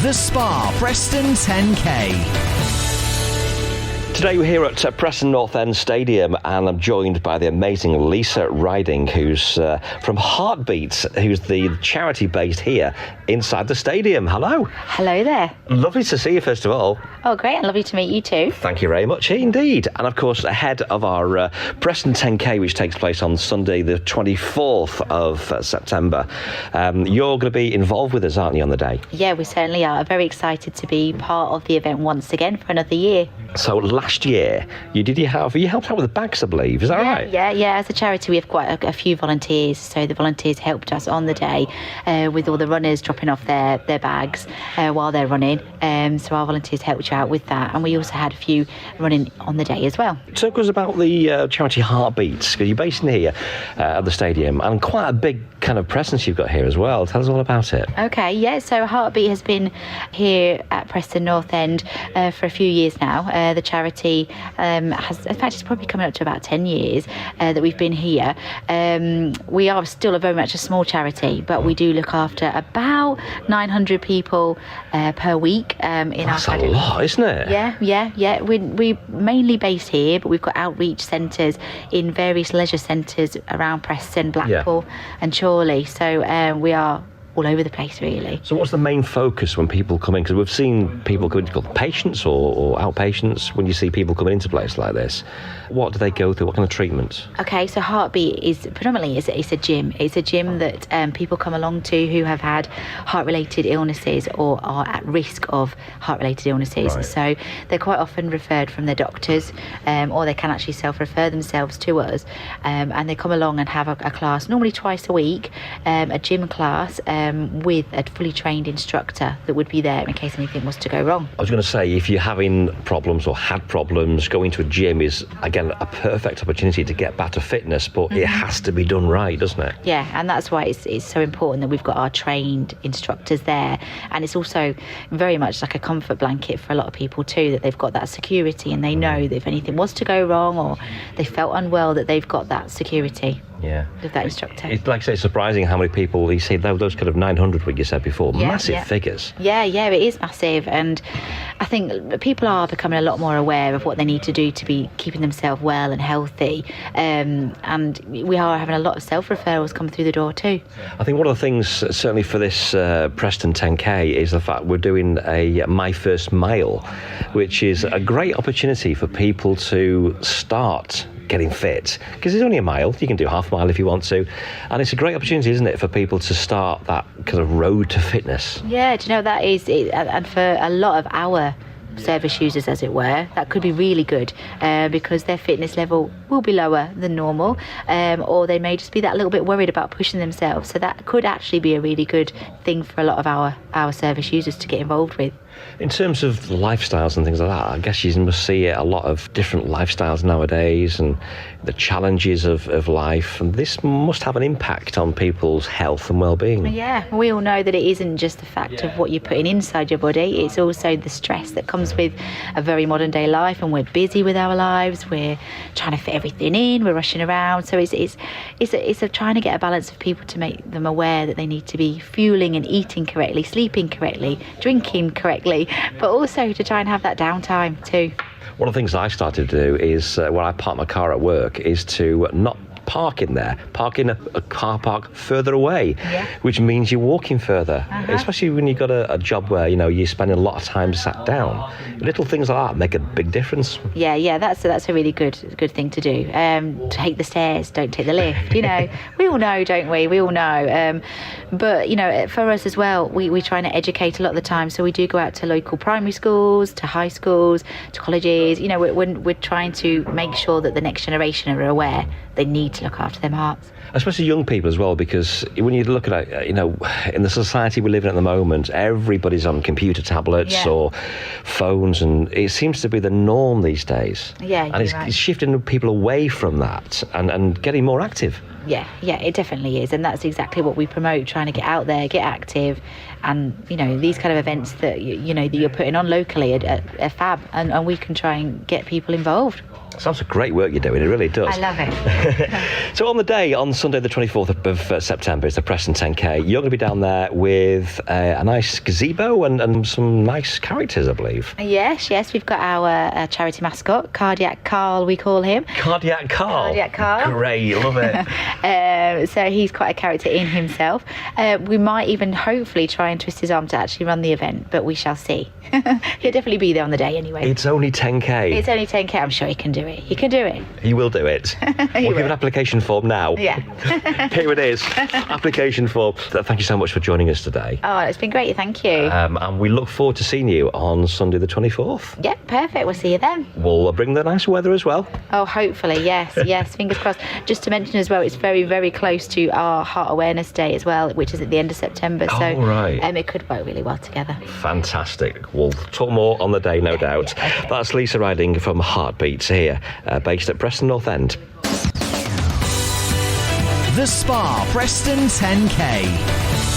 The Spa Preston 10K. Today we're here at Preston North End Stadium and I'm joined by the amazing Lisa Riding, who's from Heartbeats, who's the charity based here inside the stadium. Hello. Hello there. Lovely to see you, first of all. Oh, great, and lovely to meet you too. Thank you very much indeed. And of course, ahead of our Preston 10K, which takes place on Sunday, the 24th of September, you're going to be involved with us, aren't you, on the day? Yeah, we certainly are. Very excited to be part of the event once again for another year. So last year, you helped out with the bags, I believe. Is that right? Yeah. As a charity, we have quite a few volunteers. So the volunteers helped us on the day with all the runners dropping off their bags while they're running. So our volunteers helped you out with that. And we also had a few running on the day as well. Talk us about the charity Heartbeats, because you're based in here at the stadium, and quite a big kind of presence you've got here as well. Tell us all about it. Okay, yeah. So Heartbeat has been here at Preston North End for a few years now. The charity has, in fact, it's probably coming up to about 10 years that we've been here. We are still very much a small charity, but we do look after about 900 people per week in our academy. That's a lot, isn't it? Yeah. We're mainly based here, but we've got outreach centres in various leisure centres around Preston, Blackpool and Chorley. So we are all over the place, really. So what's the main focus when people come in? Because we've seen people come in, patients or outpatients, when you see people coming into places like this. What do they go through? What kind of treatment? Okay, so Heartbeat is predominantly it's a gym. It's a gym that people come along to who have had heart-related illnesses or are at risk of heart-related illnesses. Right. So they're quite often referred from their doctors, or they can actually self-refer themselves to us, and they come along and have a class, normally twice a week, a gym class with a fully trained instructor that would be there in case anything was to go wrong. I was going to say, if you're having problems or had problems, going to a gym is, again, a perfect opportunity to get back to fitness, but it has to be done right, doesn't it? Yeah, and that's why it's so important that we've got our trained instructors there. And it's also very much like a comfort blanket for a lot of people too, that they've got that security and they know that if anything was to go wrong or they felt unwell, that they've got that security. Yeah. With that instructor. It's like I say, it's surprising how many people, you see those kind of 900, what you said before, massive figures. Yeah, it is massive. And I think people are becoming a lot more aware of what they need to do to be keeping themselves well and healthy. And we are having a lot of self-referrals come through the door too. I think one of the things, certainly for this Preston 10K, is the fact we're doing a My First Mile, which is a great opportunity for people to start getting fit, because it's only a mile. You can do half a mile if you want to, and it's a great opportunity, isn't it, for people to start that kind of road to fitness. Yeah, do you know, that is it, and for a lot of our service users, as it were, that could be really good, because their fitness level will be lower than normal, or they may just be that little bit worried about pushing themselves. So that could actually be a really good thing for a lot of our service users to get involved with. In terms of lifestyles and things like that, I guess you must see a lot of different lifestyles nowadays and the challenges of life, and this must have an impact on people's health and well-being. Yeah, we all know that it isn't just the fact of what you're putting inside your body, it's also the stress that comes with a very modern day life, and we're busy with our lives, we're trying to fit everything in, we're rushing around. So it's trying to get a balance of people to make them aware that they need to be fueling and eating correctly, sleeping correctly, drinking correctly, but also to try and have that downtime too. One of the things I started to do is, when I park my car at work, is to not park in there, park in a car park further away, which means you're walking further, especially when you've got a job where, you're spending a lot of time sat down. Little things like that make a big difference. Yeah, that's a really good thing to do. Take the stairs, don't take the lift. We all know, don't we? We all know. But for us as well, we try and educate a lot of the time. So we do go out to local primary schools, to high schools, to colleges. We're trying to make sure that the next generation are aware they need to look after their hearts. Especially young people as well, because when you look at it, in the society we live in at the moment, everybody's on computer tablets or phones, and it seems to be the norm these days. Yeah, and it's shifting people away from that and getting more active. Yeah, it definitely is, and that's exactly what we promote, trying to get out there, get active, and these kind of events that that you're putting on locally are fab, and we can try and get people involved. Sounds like great work you're doing, it really does. I love it. So on the day, on Sunday the 24th of September, it's the Preston 10K. You're going to be down there with a nice gazebo and some nice characters, I believe. Yes, we've got our charity mascot, Cardiac Carl, we call him. Cardiac Carl. Cardiac Carl. Great, love it. So he's quite a character in himself. We might even hopefully try and twist his arm to actually run the event, but we shall see. He'll definitely be there on the day anyway. It's only 10K. It's only 10K. I'm sure he can do it. He can do it. He will do it. We'll give an application form now. Yeah. Here it is. Application form. Thank you so much for joining us today. Oh, it's been great. Thank you. And we look forward to seeing you on Sunday the 24th. Yeah, perfect. We'll see you then. We'll bring the nice weather as well. Oh, hopefully, yes. Fingers crossed. Just to mention as well, it's very, very close to our Heart Awareness Day as well, which is at the end of September. So right. It could work really well together. Fantastic. We'll talk more on the day, no doubt. Okay. That's Lisa Riding from Heartbeats here, based at Preston North End. The Spa Preston 10K.